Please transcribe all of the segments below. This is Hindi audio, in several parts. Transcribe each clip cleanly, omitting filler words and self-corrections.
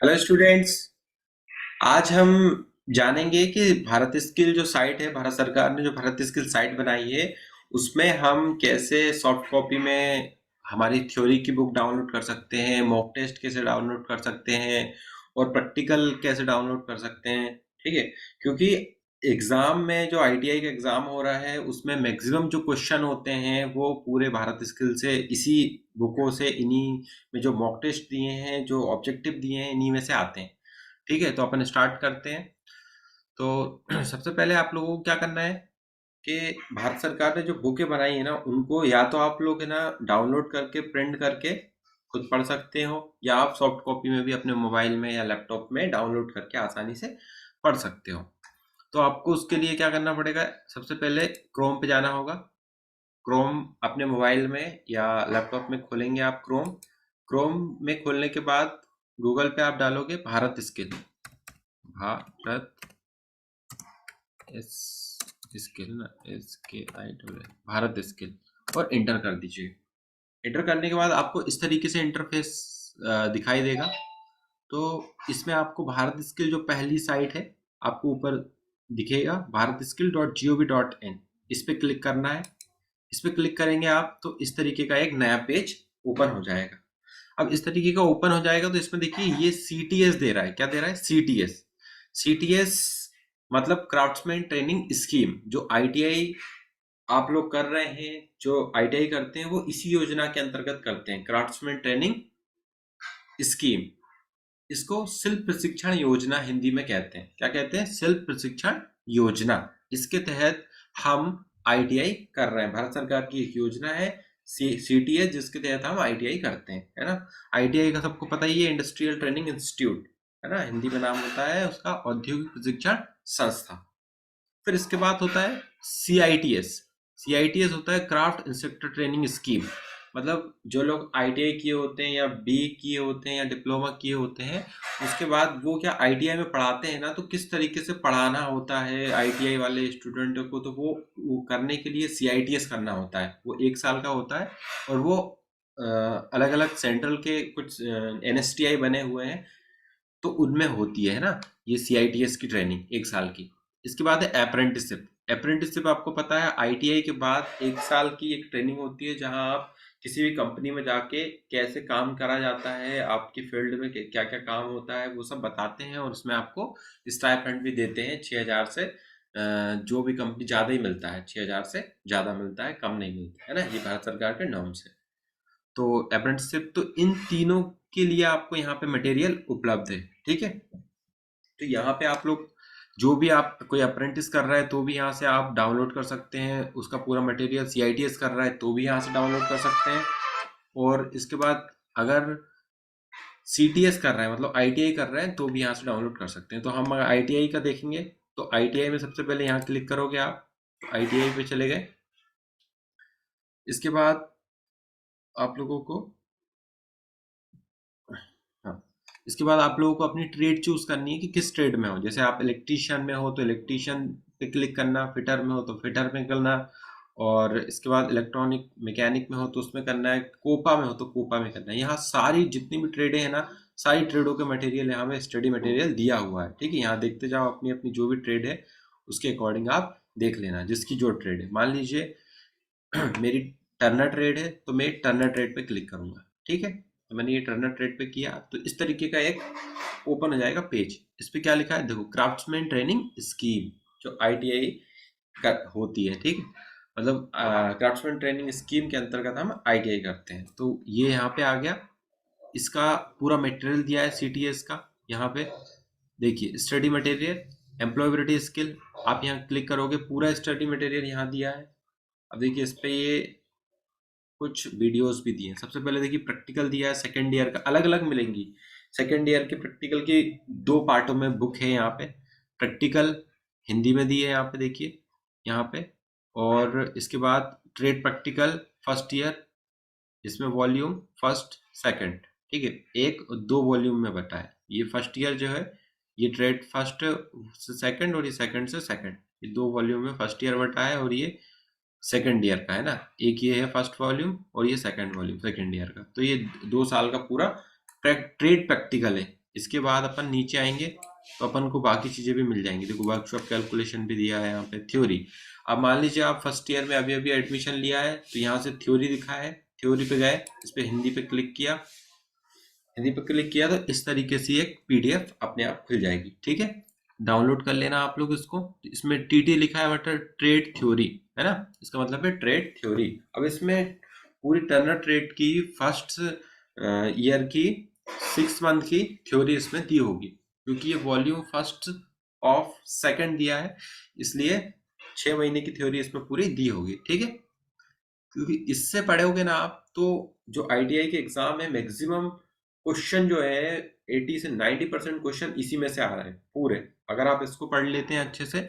Hello students. आज हम जानेंगे कि भारत स्किल जो साइट है, भारत सरकार ने जो भारत स्किल साइट बनाई है, उसमें हम कैसे सॉफ्ट कॉपी में हमारी थ्योरी की बुक डाउनलोड कर सकते हैं, मॉक टेस्ट कैसे डाउनलोड कर सकते हैं और प्रैक्टिकल कैसे डाउनलोड कर सकते हैं। ठीक है, क्योंकि एग्जाम में जो आईटीआई का एग्जाम हो रहा है उसमें मैक्सिमम जो क्वेश्चन होते हैं वो पूरे भारत स्किल से, इसी बुकों से, इन्हीं में जो मॉक टेस्ट दिए हैं, जो ऑब्जेक्टिव दिए हैं, इन्हीं में से आते हैं। ठीक है, तो अपन स्टार्ट करते हैं। तो सबसे पहले आप लोगों को क्या करना है कि भारत सरकार ने जो बुकें बनाई है ना, उनको या तो आप लोग है ना डाउनलोड करके, प्रिंट करके खुद पढ़ सकते हो, या आप सॉफ्ट कॉपी में भी अपने मोबाइल में या लैपटॉप में डाउनलोड करके आसानी से पढ़ सकते हो। तो आपको उसके लिए क्या करना पड़ेगा, सबसे पहले क्रोम पे जाना होगा। क्रोम अपने मोबाइल में या लैपटॉप में खोलेंगे आप क्रोम। क्रोम में खोलने के बाद गूगल पे आप डालोगे Bharat skill, Bharat S skill ना, SKIL, भारत स्किल, और इंटर कर दीजिए। इंटर करने के बाद आपको इस तरीके से इंटरफेस दिखाई देगा। तो इसमें आपको भारत स्किल जो पहली साइट है आपको ऊपर दिखेगा, भारत स्किल .gov.in, इस पे क्लिक करना है। इस पे क्लिक करेंगे आप तो इस तरीके का एक नया पेज ओपन हो जाएगा। अब इस तरीके का ओपन हो जाएगा तो इसमें देखिए ये सीटीएस दे रहा है। क्या दे रहा है? सीटीएस। सीटीएस मतलब क्राफ्ट्समैन ट्रेनिंग स्कीम। जो आईटीआई आप लोग कर रहे हैं, जो आईटीआई करते हैं, वो इसी योजना के अंतर्गत करते हैं, क्राफ्ट्समैन ट्रेनिंग स्कीम। इसको शिल्प प्रशिक्षण योजना हिंदी में कहते हैं। क्या कहते हैं? शिल्प प्रशिक्षण योजना। इसके तहत हम आईटीआई कर रहे हैं। भारत सरकार की एक योजना है सीटीएस, जिसके तहत हम आईटीआई करते हैं, है ना। आईटीआई का सबको पता ही है, इंडस्ट्रियल ट्रेनिंग इंस्टीट्यूट, है ना, हिंदी में नाम होता है उसका, औद्योगिक प्रशिक्षण संस्था। फिर इसके बाद होता है सीआईटीएस। सीआईटीएस होता है क्राफ्ट इंस्ट्रक्टर ट्रेनिंग स्कीम। मतलब जो लोग आईटीआई किए होते हैं या बी किए होते हैं या डिप्लोमा किए होते हैं, उसके बाद वो क्या आईटीआई में पढ़ाते हैं ना, तो किस तरीके से पढ़ाना होता है आईटीआई वाले स्टूडेंटों को, तो वो करने के लिए सीआईटीएस करना होता है। वो 1 साल का होता है और वो अलग अलग सेंट्रल के कुछ एनएसटीआई बने हुए हैं, तो उनमें होती है ना ये सीआईटीएस की ट्रेनिंग 1 साल की। इसके बाद है अप्रेंटिसशिप। अप्रेंटिसशिप आपको पता है, आईटीआई के बाद 1 साल की एक ट्रेनिंग होती है जहां आप किसी भी कंपनी में जाके कैसे काम करा जाता है, आपकी फील्ड में क्या क्या काम होता है, वो सब बताते हैं, और उसमें आपको स्टाइपेंड भी देते हैं 6,000 से। जो भी कंपनी ज़्यादा ही मिलता है, 6,000 से ज़्यादा मिलता है, कम नहीं मिलता है ना, ये भारत सरकार के नॉर्म्स है। तो अप्रेंटिसशिप, तो इन तीनों के लिए आपको यहाँ पे मटेरियल उपलब्ध है। ठीक है, तो यहाँ पे आप लोग जो भी, आप कोई अप्रेंटिस कर रहा है तो भी यहाँ से आप डाउनलोड कर सकते हैं उसका पूरा मटेरियल। सीआईटीएस कर रहा है तो भी यहाँ से डाउनलोड कर सकते हैं। और इसके बाद अगर सीटीएस कर रहे हैं, मतलब आईटीआई कर रहे हैं, तो भी यहाँ से डाउनलोड कर सकते हैं। तो हम अगर आईटीआई का देखेंगे तो आईटीआई में सबसे पहले यहाँ क्लिक करोगे आप, आईटीआई पे चले गए। इसके बाद आप लोगों को, हाँ, इसके बाद आप लोगों को अपनी ट्रेड चूज करनी है कि किस ट्रेड में हो। जैसे आप इलेक्ट्रीशियन में हो तो इलेक्ट्रीशियन पे क्लिक करना, फिटर में हो तो फिटर में करना, और इसके बाद इलेक्ट्रॉनिक मैकेनिक में हो तो उसमें करना है, कोपा में हो तो कोपा में करना है। यहाँ सारी जितनी भी ट्रेडें हैं ना, सारी ट्रेडों के मटेरियल यहाँ में स्टडी मटेरियल दिया हुआ है। ठीक है, यहाँ देखते जाओ, अपनी अपनी जो भी ट्रेड है उसके अकॉर्डिंग आप देख लेना, जिसकी जो ट्रेड है। मान लीजिए मेरी टर्नर ट्रेड है तो मैं टर्नर ट्रेड पे क्लिक करूंगा। ठीक है, तो मैंने ये टर्नर ट्रेड पे किया तो इस तरीके का एक ओपन हो जाएगा पेज। इस पे क्या लिखा है देखो, क्राफ्ट्समैन ट्रेनिंग स्कीम, जो आईटीआई होती है। ठीक है, मतलब क्राफ्ट्समैन ट्रेनिंग स्कीम के अंतर्गत हम आईटीआई करते हैं। तो ये यहाँ पे आ गया, इसका पूरा मटेरियल दिया है सीटीएस का। यहाँ पे देखिए स्टडी मटेरियल, एम्प्लॉयबिलिटी स्किल, आप यहाँ क्लिक करोगे, पूरा स्टडी मटेरियल यहाँ दिया है। अब देखिए इस पे ये कुछ वीडियोस भी दिए हैं। सबसे पहले देखिए प्रैक्टिकल दिया है, सेकेंड ईयर का अलग अलग मिलेंगी। सेकेंड ईयर के प्रैक्टिकल की 2 पार्टों में बुक है यहाँ पे। प्रैक्टिकल हिंदी में दी है यहाँ पे, देखिए यहाँ पे। और इसके बाद ट्रेड प्रैक्टिकल फर्स्ट ईयर, इसमें वॉल्यूम फर्स्ट सेकंड। ठीक है, एक दो वॉल्यूम में बटा है। ये फर्स्ट ईयर जो है, ये ट्रेड फर्स्ट से सेकंड और ये सेकंड से सेकंड, ये 2 वॉल्यूम में फर्स्ट ईयर बटा है, और ये सेकंड ईयर का है ना। एक ये है फर्स्ट वॉल्यूम और ये सेकंड वॉल्यूम सेकंड ईयर का। तो ये 2 साल का पूरा ट्रेड प्रैक्टिकल है। इसके बाद अपन नीचे आएंगे तो अपन को बाकी चीज़ें भी मिल जाएंगी। देखो वर्कशॉप कैलकुलेशन भी दिया है यहाँ पे, थ्योरी। अब मान लीजिए आप फर्स्ट ईयर में अभी अभी एडमिशन लिया है तो यहाँ से थ्योरी दिखा है, थ्योरी पे गए, इस पे हिंदी पे क्लिक किया, हिंदी पे क्लिक किया तो इस तरीके से एक पीडीएफ अपने आप खुल जाएगी। ठीक है, डाउनलोड कर लेना आप लोग इसको। इसमें टीटी लिखा है, मतलब ट्रेड थ्योरी, है ना, इसका मतलब है ट्रेड थ्योरी। अब इसमें पूरी टर्नर ट्रेड की फर्स्ट ईयर की 6 मंथ की थ्योरी इसमें दी होगी, क्योंकि ये वॉल्यूम फर्स्ट ऑफ सेकंड दिया है, इसलिए 6 महीने की थ्योरी इसमें पूरी दी होगी। ठीक है, क्योंकि इससे पढ़ोगे ना आप तो जो आईटीआई के एग्जाम है मैक्सिमम क्वेश्चन जो है 80 से 90% क्वेश्चन इसी में से आ रहे हैं पूरे। अगर आप इसको पढ़ लेते हैं अच्छे से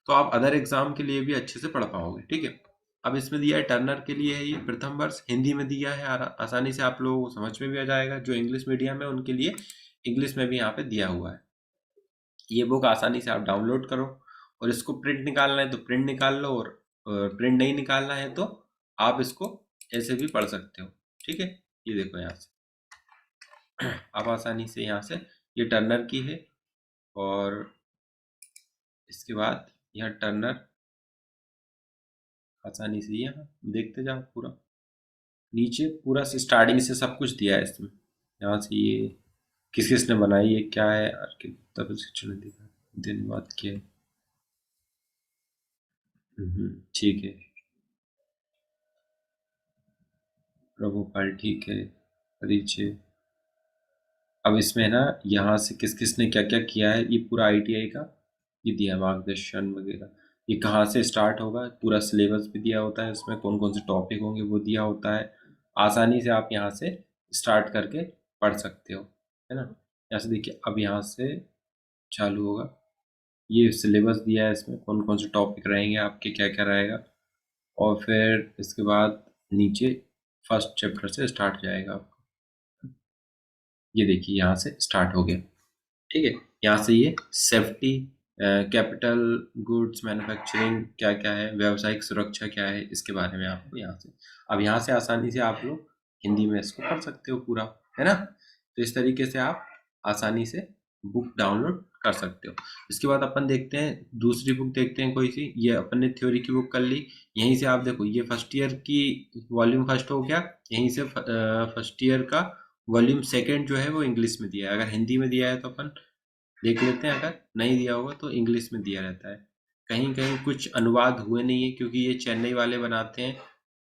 तो आप अदर एग्जाम के लिए भी अच्छे से पढ़ पाओगे। ठीक है, अब इसमें दिया है टर्नर के लिए है ये प्रथम वर्ष, हिंदी में दिया है, आसानी से आप लोगों को समझ में भी आ जाएगा। जो इंग्लिश मीडियम है उनके लिए इंग्लिश में भी यहाँ पे दिया हुआ है। ये बुक आसानी से आप डाउनलोड करो, और इसको प्रिंट निकालना है तो प्रिंट निकाल लो, और प्रिंट नहीं निकालना है तो आप इसको ऐसे भी पढ़ सकते हो। ठीक है, ये देखो यहाँ से आप आसानी से यहाँ से, ये टर्नर की है, और इसके बाद यहाँ टर्नर आसानी से यहाँ देखते जाओ, पूरा नीचे पूरा से स्टार्टिंग से सब कुछ दिया है इसमें। यहाँ से ये किस किसने बनाई है, क्या है, प्रशिक्षण दिखा, धन्यवाद किया है। ठीक है प्रभुपाल, ठीक है परिचय। अब इसमें ना यहाँ से किस किसने क्या क्या किया है ये पूरा आईटीआई का ये दिया है, मार्गदर्शन वगैरह, ये कहाँ से स्टार्ट होगा, पूरा सिलेबस भी दिया होता है इसमें, कौन कौन से टॉपिक होंगे वो दिया होता है। आसानी से आप यहाँ से स्टार्ट करके पढ़ सकते हो, है ना। यहाँ से देखिए अब यहाँ से चालू होगा, ये सिलेबस दिया है इसमें, कौन कौन से टॉपिक रहेंगे आपके, क्या क्या रहेगा, और फिर इसके बाद नीचे फर्स्ट चैप्टर से स्टार्ट जाएगा आपका। ये देखिए यहाँ से स्टार्ट हो गया। ठीक है, यहाँ से ये सेफ्टी, कैपिटल गुड्स मैन्युफैक्चरिंग क्या क्या है, व्यावसायिक सुरक्षा क्या है, इसके बारे में आपको यहाँ से, अब यहाँ से आसानी से आप लोग हिंदी में इसको पढ़ सकते हो पूरा, है ना। तो इस तरीके से आप आसानी से बुक डाउनलोड कर सकते हो। इसके बाद अपन देखते हैं दूसरी बुक, देखते हैं कोई सी, ये अपन ने थ्योरी की बुक कर ली। यहीं से आप देखो ये फर्स्ट ईयर की वॉल्यूम फर्स्ट हो गया, यहीं से फर्स्ट ईयर का वॉल्यूम सेकंड जो है वो इंग्लिश में दिया है। अगर हिंदी में दिया है तो अपन देख लेते हैं, अगर नहीं दिया होगा तो इंग्लिश में दिया रहता है। कहीं कहीं कुछ अनुवाद हुए नहीं है क्योंकि ये चेन्नई वाले बनाते हैं।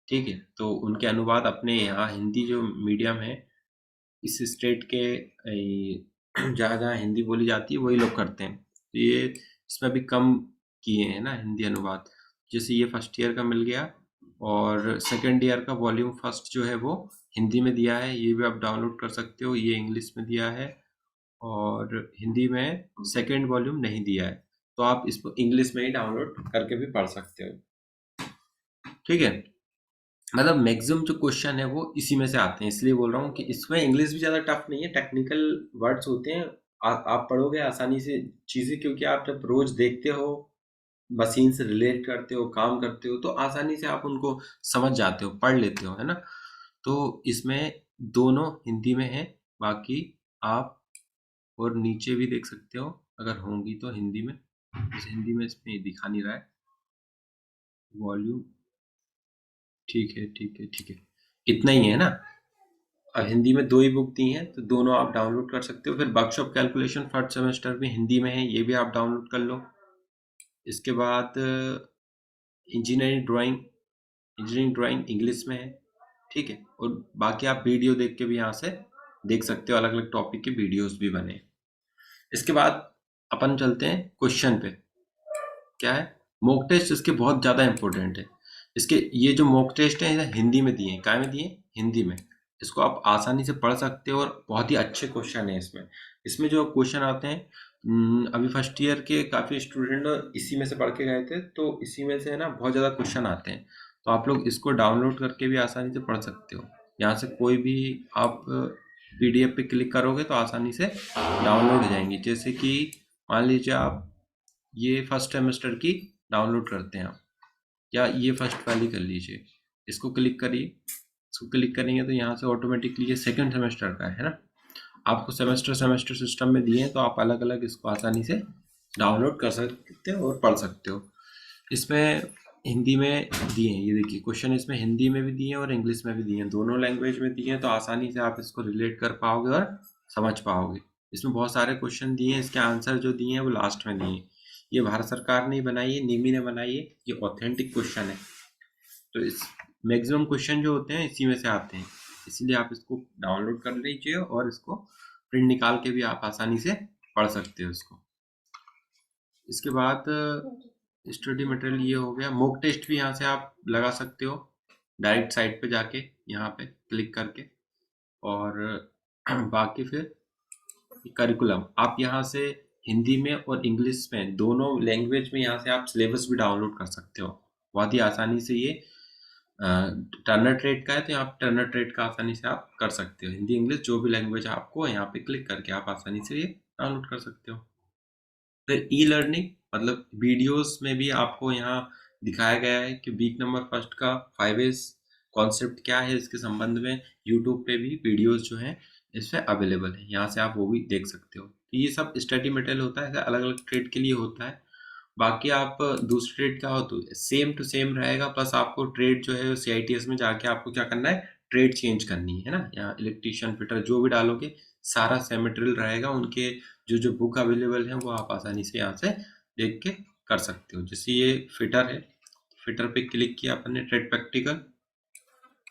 ठीक है, तो उनके अनुवाद अपने यहाँ हिंदी जो मीडियम है इस स्टेट के जहाँ जहाँ हिंदी बोली जाती है वही लोग करते हैं, तो ये इसमें भी कम किए हैं ना हिंदी अनुवाद। जैसे ये फर्स्ट ईयर का मिल गया, और सेकेंड ईयर का वॉल्यूम फर्स्ट जो है वो हिंदी में दिया है, ये भी आप डाउनलोड कर सकते हो। ये इंग्लिश में दिया है और हिंदी में सेकेंड वॉल्यूम नहीं दिया है, तो आप इसको इंग्लिश में ही डाउनलोड करके भी पढ़ सकते हो। ठीक है, मतलब मैक्सिमम जो क्वेश्चन है वो इसी में से आते हैं, इसलिए बोल रहा हूँ कि इसमें इंग्लिश भी ज़्यादा टफ नहीं है, टेक्निकल वर्ड्स होते हैं। आप पढ़ोगे आसानी से चीज़ें, क्योंकि आप जब रोज देखते हो, मशीन से रिलेट करते हो, काम करते हो, तो आसानी से आप उनको समझ जाते हो, पढ़ लेते हो, है ना। तो इसमें दोनों हिंदी में है, बाकी आप और नीचे भी देख सकते हो अगर होंगी तो हिंदी में, इस हिंदी में इसमें दिखा नहीं रहा है वॉल्यूम। ठीक है ठीक है ठीक है, इतना ही है ना। अब हिंदी में दो ही बुक दी हैं तो दोनों आप डाउनलोड कर सकते हो। फिर वर्कशॉप कैलकुलेशन फर्स्ट सेमेस्टर में हिंदी में है, ये भी आप डाउनलोड कर लो। इसके बाद इंजीनियरिंग ड्राइंग इंग्लिश में है। ठीक है, और बाकी आप वीडियो देख के भी यहाँ से देख सकते हो, अलग अलग टॉपिक के वीडियोस भी बने हैं। इसके बाद अपन चलते हैं क्वेश्चन पे। क्या है, मॉक टेस्ट इसके बहुत ज़्यादा इंपॉर्टेंट है। इसके ये जो मॉक टेस्ट है ये हिंदी में दिए हैं, काय में दिए हैं, हिंदी में। इसको आप आसानी से पढ़ सकते हो और बहुत ही अच्छे क्वेश्चन है इसमें। इसमें जो क्वेश्चन आते हैं, अभी फर्स्ट ईयर के काफ़ी स्टूडेंट इसी में से पढ़ के गए थे, तो इसी में से है ना बहुत ज़्यादा क्वेश्चन आते हैं, तो आप लोग इसको डाउनलोड करके भी आसानी से पढ़ सकते हो। यहाँ से कोई भी आप पीडीएफ पे क्लिक करोगे तो आसानी से डाउनलोड हो जाएंगी। जैसे कि मान लीजिए आप ये फर्स्ट सेमेस्टर की डाउनलोड करते हैं आप, या ये फर्स्ट वाली कर लीजिए, इसको क्लिक करिए। इसको क्लिक करेंगे तो यहाँ से ऑटोमेटिकली ये सेकंड सेमेस्टर का है ना। आपको सेमेस्टर सेमेस्टर सिस्टम में दिए हैं, तो आप अलग अलग इसको आसानी से डाउनलोड कर सकते हो और पढ़ सकते हो। इसमें हिंदी में दिए हैं, ये देखिए क्वेश्चन इसमें हिंदी में भी दिए हैं और इंग्लिश में भी दिए हैं, दोनों लैंग्वेज में दिए हैं, तो आसानी से आप इसको रिलेट कर पाओगे और समझ पाओगे। इसमें बहुत सारे क्वेश्चन दिए हैं, इसके आंसर जो दिए हैं वो लास्ट में दिए हैं। ये भारत सरकार ने बनाई है, निमी ने बनाई है, ये ऑथेंटिक क्वेश्चन है। तो इस मैक्सिमम क्वेश्चन जो होते हैं इसी में से आते हैं, इसीलिए आप इसको डाउनलोड कर लीजिए और इसको प्रिंट निकाल के भी आप आसानी से पढ़ सकते हो इसको। इसके बाद स्टडी मटेरियल ये हो गया। मॉक टेस्ट भी यहाँ से आप लगा सकते हो डायरेक्ट साइट पे जाके, यहाँ पे क्लिक करके। और बाकी फिर करिकुलम आप यहाँ से हिंदी में और इंग्लिश में दोनों लैंग्वेज में यहाँ से आप सिलेबस भी डाउनलोड कर सकते हो बहुत ही आसानी से। ये टर्नर ट्रेड का है, तो यहाँ पे टर्नर ट्रेड का आसानी से आप कर सकते हो, हिंदी इंग्लिश जो भी लैंग्वेज आपको यहाँ पे क्लिक करके आप आसानी से ये डाउनलोड कर सकते हो। फिर ई लर्निंग मतलब वीडियोस में भी आपको यहाँ दिखाया गया है कि वीक नंबर फर्स्ट का 5S कॉन्सेप्ट क्या है, इसके संबंध में यूट्यूब पे भी वीडियोस जो हैं इसमें अवेलेबल है, यहाँ से आप वो भी देख सकते हो। तो ये सब स्टडी मटेरियल होता है, अलग अलग ट्रेड के लिए होता है। बाकी आप दूसरी ट्रेड क्या हो तो सेम टू सेम रहेगा, प्लस आपको ट्रेड जो है CITS में जाके आपको क्या करना है, ट्रेड चेंज करनी है ना। यहाँ इलेक्ट्रीशियन फिटर जो भी डालोगे सारा सेम मटेरियल रहेगा, उनके जो जो बुक अवेलेबल है वो आप आसानी से यहाँ से देख के कर सकते हो। जैसे ये फिटर है, फिटर पे क्लिक किया अपन ने, ट्रेड प्रैक्टिकल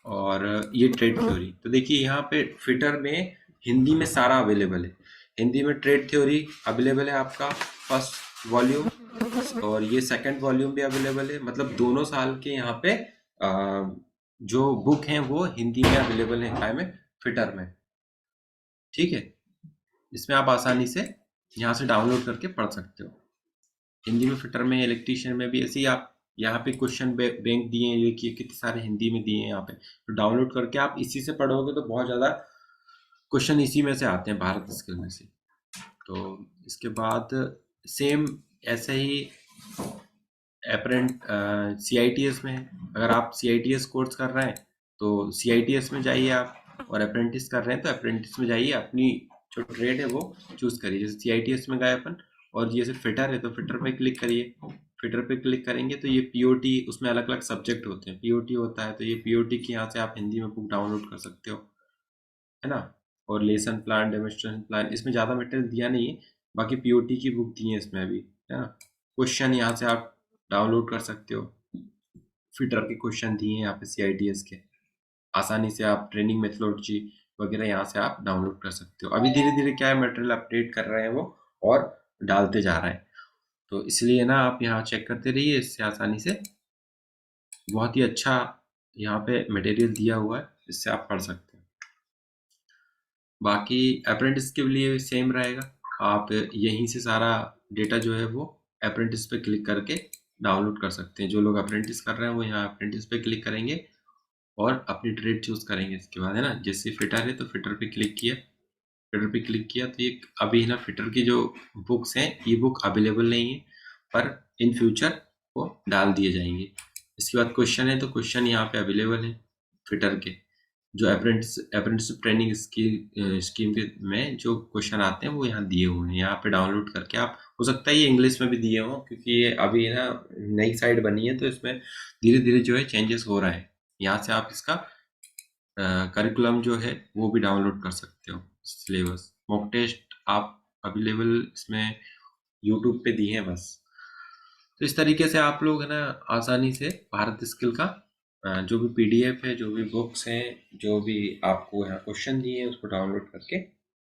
और ये ट्रेड थ्योरी। तो देखिए यहाँ पे फिटर में हिंदी में सारा अवेलेबल है, हिंदी में ट्रेड थ्योरी अवेलेबल है आपका फर्स्ट वॉल्यूम, और ये सेकंड वॉल्यूम भी अवेलेबल है। मतलब दोनों साल के यहाँ पे जो बुक हैं वो हिंदी में अवेलेबल है, काय में, फिटर में। ठीक है, इसमें आप आसानी से यहाँ से डाउनलोड करके पढ़ सकते हो। हिंदी में फिटर में, इलेक्ट्रीशियन में भी ऐसे ही आप यहाँ पे क्वेश्चन बैंक दिए हैं, देखिए कितने सारे हिंदी में दिए हैं यहाँ पे। तो डाउनलोड करके आप इसी से पढ़ोगे तो बहुत ज़्यादा क्वेश्चन इसी में से आते हैं, भारत स्किल में से। तो इसके बाद सेम ऐसे ही CITS में है। अगर आप CITS कोर्स कर रहे हैं तो CITS में जाइए आप, और अप्रेंटिस कर रहे हैं तो अप्रेंटिस में जाइए, अपनी जो ट्रेड है वो चूज करिए। जैसे CITS में गए अपन, और जैसे फिटर है तो फिटर पे क्लिक करिए। फिटर पे क्लिक करेंगे तो ये POT, उसमें अलग अलग सब्जेक्ट होते हैं, POT होता है, तो ये POT की यहाँ से आप हिंदी में बुक डाउनलोड कर सकते हो, है ना। और लेसन प्लान, डेमोन्स्ट्रेशन प्लान, इसमें ज़्यादा मटेरियल दिया नहीं है, बाकी POT की बुक दी है इसमें भी, है ना। क्वेश्चन यहाँ से आप डाउनलोड कर सकते हो, फिटर के क्वेश्चन दिए हैं यहाँ पे CITS के, आसानी से आप ट्रेनिंग मेथोडोलॉजी वगैरह यहाँ से आप डाउनलोड कर सकते हो। अभी धीरे धीरे क्या है, मटेरियल अपडेट कर रहे हैं वो और डालते जा रहे हैं, तो इसलिए ना आप यहाँ चेक करते रहिए, इससे आसानी से बहुत ही अच्छा यहाँ पे मटेरियल दिया हुआ है, इससे आप पढ़ सकते हैं। बाकी अप्रेंटिस के लिए सेम रहेगा, आप यहीं से सारा डेटा जो है वो अप्रेंटिस पे क्लिक करके डाउनलोड कर सकते हैं। जो लोग अप्रेंटिस कर रहे हैं वो यहाँ अप्रेंटिस पे क्लिक करेंगे और अपनी ट्रेड चूज करेंगे इसके बाद, है ना। जैसे फिटर है तो फिटर पे क्लिक किया, फिटर पे क्लिक किया तो ये अभी ना फिटर की जो बुक्स हैं, ई बुक अवेलेबल नहीं है, पर इन फ्यूचर वो डाल दिए जाएंगे। इसके बाद क्वेश्चन है तो क्वेश्चन यहाँ पे अवेलेबल है फिटर के, जो अप्रेंटिसशिप ट्रेनिंग स्कीम के में जो क्वेश्चन आते हैं वो यहाँ दिए हुए हैं, यहाँ पे डाउनलोड करके आप, हो सकता है ये इंग्लिश में भी दिए हों क्योंकि ये अभी ना नई साइट बनी है, तो इसमें धीरे धीरे जो है चेंजेस हो रहा है। यहाँ से आप इसका करिकुलम जो है वो भी डाउनलोड कर सकते हो, सिलेबस, मॉक टेस्ट आप अवेलेबल इसमें यूट्यूब पे दिए हैं बस। तो इस तरीके से आप लोग है ना आसानी से भारत स्किल का जो भी PDF है, जो भी बुक्स हैं, जो भी आपको यहाँ क्वेश्चन दिए हैं उसको डाउनलोड करके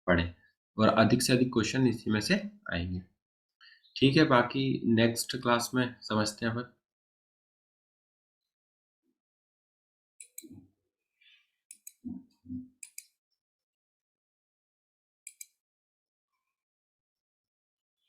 पढ़ें, और अधिक से अधिक क्वेश्चन इसी में से आएंगे। ठीक है, बाकी नेक्स्ट क्लास में समझते हैं अपन।